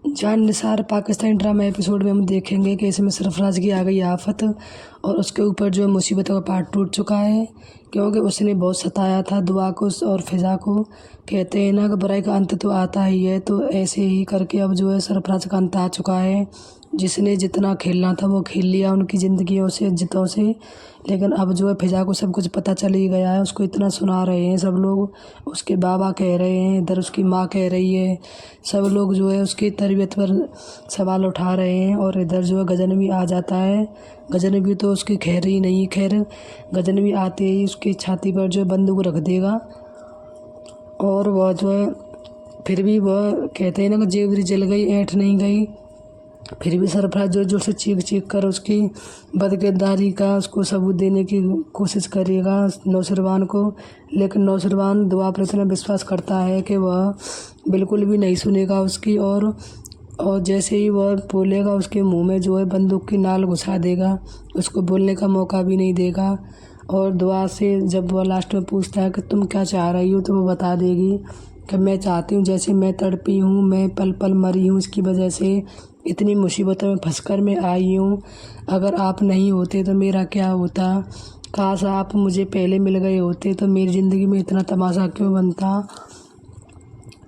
जान Nisar Pakistani drama episode में हम देखेंगे कि इसमें सरफराज की आ गई आफत और उसके ऊपर जो मुसीबतों का पहाड़ टूट चुका है, क्योंकि उसने बहुत सताया था दुआ को और फिजा को। कहते हैं ना कि बुराई का अंत तो आता ही है, तो ऐसे ही करके अब जो है सरफराज का अंत आ चुका है। जिसने जितना खेलना था वो खेल लिया उनकी ज़िंदगियों से, इज्जतों से, लेकिन अब जो है फिजा को सब कुछ पता चल ही गया है। उसको इतना सुना रहे हैं सब लोग, उसके बाबा कह रहे हैं, इधर उसकी माँ कह रही है, सब लोग जो है उसकी तरबियत पर सवाल उठा रहे हैं। और इधर जो है गजनवी आ जाता है। गजनवी तो उसकी खैर ही नहीं, खैर गजनवी आते ही उसकी छाती पर जो है बंदूक रख देगा। और वह जो है फिर भी वह कहते हैं ना कि जेवरी जल गई ऐंठ नहीं गई। फिर भी सरफराज जोर जोर से चीख चीख कर उसकी बदकिरदारी का उसको सबूत देने की कोशिश करेगा नौशरवान को। लेकिन नौशरवान दुआ पर इतना विश्वास करता है कि वह बिल्कुल भी नहीं सुनेगा उसकी। और जैसे ही वह बोलेगा उसके मुंह में जो है बंदूक की नाल घुसा देगा, उसको बोलने का मौका भी नहीं देगा। और दुआ से जब वह लास्ट में पूछता है कि तुम क्या चाह रही हो, तो वो बता देगी कि मैं चाहती हूँ, जैसे मैं तड़पी हूँ, मैं पल पल मरी हूँ इसकी वजह से, इतनी मुसीबतों में फंसकर मैं आई हूँ। अगर आप नहीं होते तो मेरा क्या होता, काश आप मुझे पहले मिल गए होते तो मेरी ज़िंदगी में इतना तमाशा क्यों बनता।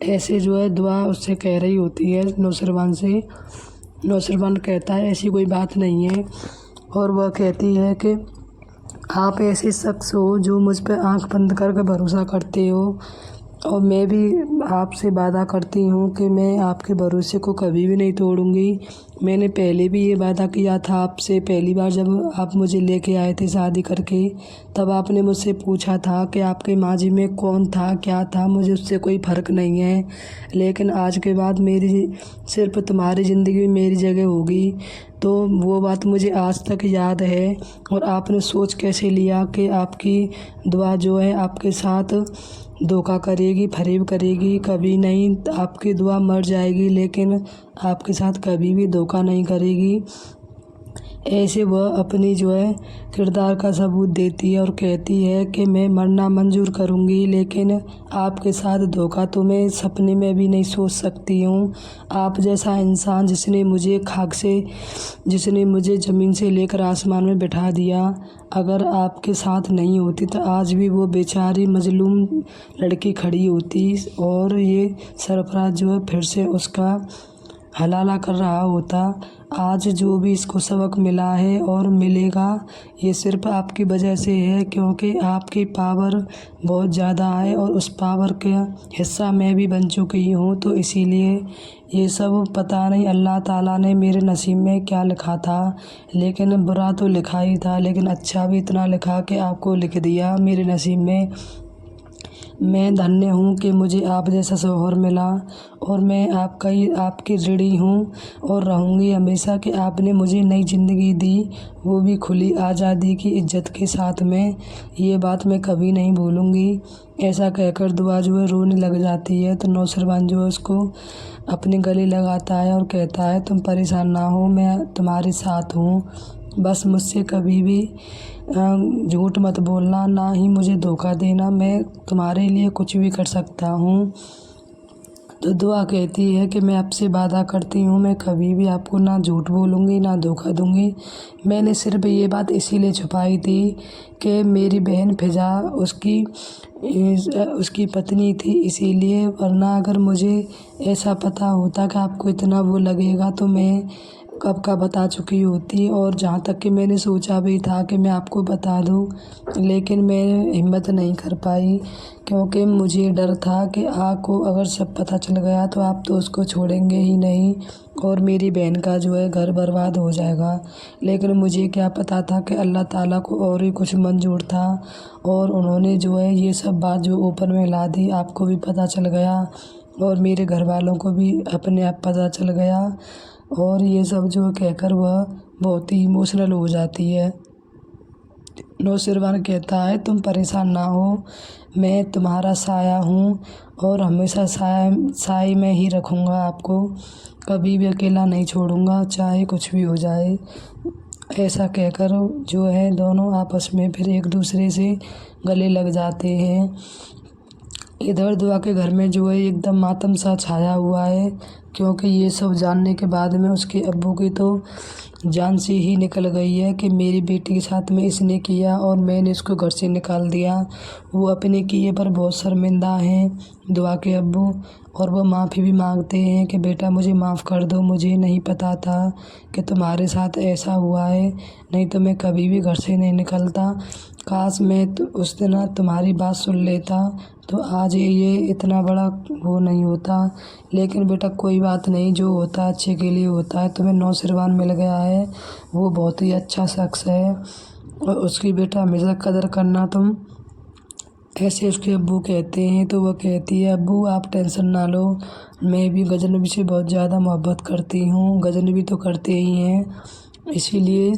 ऐसे जो है दुआ उससे कह रही होती है नौशरवान से। नौशरवान कहता है ऐसी कोई बात नहीं है। और वह कहती है कि आप ऐसे शख्स हो जो मुझ पर आंख बंद करके भरोसा करते हो, और मैं भी आपसे वादा करती हूँ कि मैं आपके भरोसे को कभी भी नहीं तोड़ूंगी। मैंने पहले भी ये वादा किया था आपसे, पहली बार जब आप मुझे लेके आए थे शादी करके, तब आपने मुझसे पूछा था कि आपके माजी में कौन था, क्या था। मुझे उससे कोई फ़र्क नहीं है, लेकिन आज के बाद मेरी सिर्फ तुम्हारी ज़िंदगी में मेरी जगह होगी। तो वो बात मुझे आज तक याद है। और आपने सोच कैसे लिया कि आपकी दुआ जो है आपके साथ धोखा करेगी, फरेब करेगी? कभी नहीं, आपकी दुआ मर जाएगी लेकिन आपके साथ कभी भी धोखा नहीं करेगी। ऐसे वह अपनी जो है किरदार का सबूत देती है और कहती है कि मैं मरना मंजूर करूंगी, लेकिन आपके साथ धोखा तो मैं सपने में भी नहीं सोच सकती हूँ। आप जैसा इंसान जिसने मुझे ज़मीन से लेकर आसमान में बिठा दिया, अगर आपके साथ नहीं होती तो आज भी वो बेचारी मजलूम लड़की खड़ी होती और ये सरफराज जो है फिर से उसका हलाला कर रहा होता। आज जो भी इसको सबक मिला है और मिलेगा, ये सिर्फ आपकी वजह से है, क्योंकि आपकी पावर बहुत ज़्यादा है और उस पावर का हिस्सा मैं भी बन चुकी हूँ। तो इसीलिए ये सब पता नहीं अल्लाह ताला ने मेरे नसीब में क्या लिखा था, लेकिन बुरा तो लिखा ही था, लेकिन अच्छा भी इतना लिखा कि आपको लिख दिया मेरे नसीब में। मैं धन्य हूँ कि मुझे आप जैसा शौहर मिला, और मैं आपकी ऋणी हूँ और रहूँगी हमेशा कि आपने मुझे नई ज़िंदगी दी, वो भी खुली आज़ादी की इज्जत के साथ में। ये बात मैं कभी नहीं भूलूँगी। ऐसा कहकर दुआ जो है रोने लग जाती है। तो नौशरवान जो है उसको अपने गले लगाता है और कहता है तुम परेशान ना हो, मैं तुम्हारे साथ हूँ। बस मुझसे कभी भी झूठ मत बोलना, ना ही मुझे धोखा देना, मैं तुम्हारे लिए कुछ भी कर सकता हूँ। तो दुआ कहती है कि मैं आपसे वादा करती हूँ मैं कभी भी आपको ना झूठ बोलूँगी ना धोखा दूँगी। मैंने सिर्फ ये बात इसीलिए छुपाई थी कि मेरी बहन फिजा उसकी पत्नी थी, इसीलिए, वरना अगर मुझे ऐसा पता होता कि आपको इतना वो लगेगा तो मैं कब का बता चुकी होती। और जहाँ तक कि मैंने सोचा भी था कि मैं आपको बता दूँ, लेकिन मैं हिम्मत नहीं कर पाई, क्योंकि मुझे डर था कि आपको अगर सब पता चल गया तो आप तो उसको छोड़ेंगे ही नहीं और मेरी बहन का जो है घर बर्बाद हो जाएगा। लेकिन मुझे क्या पता था कि अल्लाह ताला को और ही कुछ मंजूर था, और उन्होंने जो है ये सब बात जो ओपन में ला दी, आपको भी पता चल गया और मेरे घर वालों को भी अपने आप पता चल गया। और ये सब जो कहकर वह बहुत ही इमोशनल हो जाती है। नौशरवान कहता है तुम परेशान ना हो, मैं तुम्हारा साया हूँ और हमेशा साए में ही रखूँगा आपको, कभी भी अकेला नहीं छोड़ूँगा, चाहे कुछ भी हो जाए। ऐसा कहकर जो है दोनों आपस में फिर एक दूसरे से गले लग जाते हैं। इधर दुआ के घर में जो है एकदम मातम सा छाया हुआ है, क्योंकि ये सब जानने के बाद में उसके अब्बू की तो जान से ही निकल गई है कि मेरी बेटी के साथ में इसने किया और मैंने इसको घर से निकाल दिया। वो अपने किए पर बहुत शर्मिंदा हैं दुआ के अब्बू, और वो माफ़ी भी मांगते हैं कि बेटा मुझे माफ़ कर दो, मुझे नहीं पता था कि तुम्हारे साथ ऐसा हुआ है, नहीं तो मैं कभी भी घर से नहीं निकलता। काश मैं उस दिन तुम्हारी बात सुन लेता तो आज ये इतना बड़ा वो नहीं होता। लेकिन बेटा कोई बात नहीं, जो होता है अच्छे के लिए होता है। तुम्हें नौशेरवान मिल गया है, वो बहुत ही अच्छा शख्स है और उसकी बेटा हमेशा कदर करना तुम। ऐसे उसके अब्बू कहते हैं तो वो कहती है, अब्बू आप टेंशन ना लो, मैं भी गजनबी से बहुत ज़्यादा मोहब्बत करती हूँ, गजनबी तो करते ही हैं, इसीलिए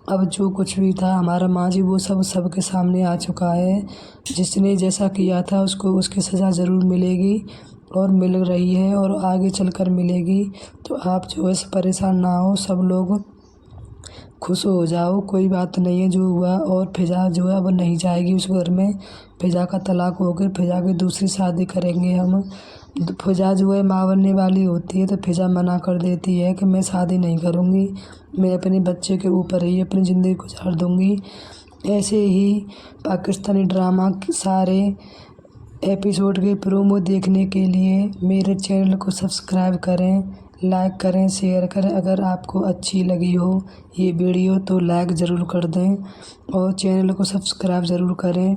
अब जो कुछ भी था हमारा माजी वो सब सबके सामने आ चुका है। जिसने जैसा किया था उसको उसकी सज़ा ज़रूर मिलेगी और मिल रही है और आगे चलकर मिलेगी। तो आप जो है परेशान ना हो, सब लोग खुश हो जाओ, कोई बात नहीं है जो हुआ। और फिजा जो है वो नहीं जाएगी उस घर में, फिजा का तलाक हो गया, फिजा की दूसरी शादी करेंगे हम। फिजा जो है माँ बनने वाली होती है तो फिजा मना कर देती है कि मैं शादी नहीं करूँगी, मैं अपने बच्चे के ऊपर ही अपनी ज़िंदगी गुजार दूँगी। ऐसे ही पाकिस्तानी ड्रामा के सारे एपिसोड के प्रोमो देखने के लिए मेरे चैनल को सब्सक्राइब करें, लाइक करें, शेयर करें। अगर आपको अच्छी लगी हो ये वीडियो तो लाइक ज़रूर कर दें और चैनल को सब्सक्राइब ज़रूर करें।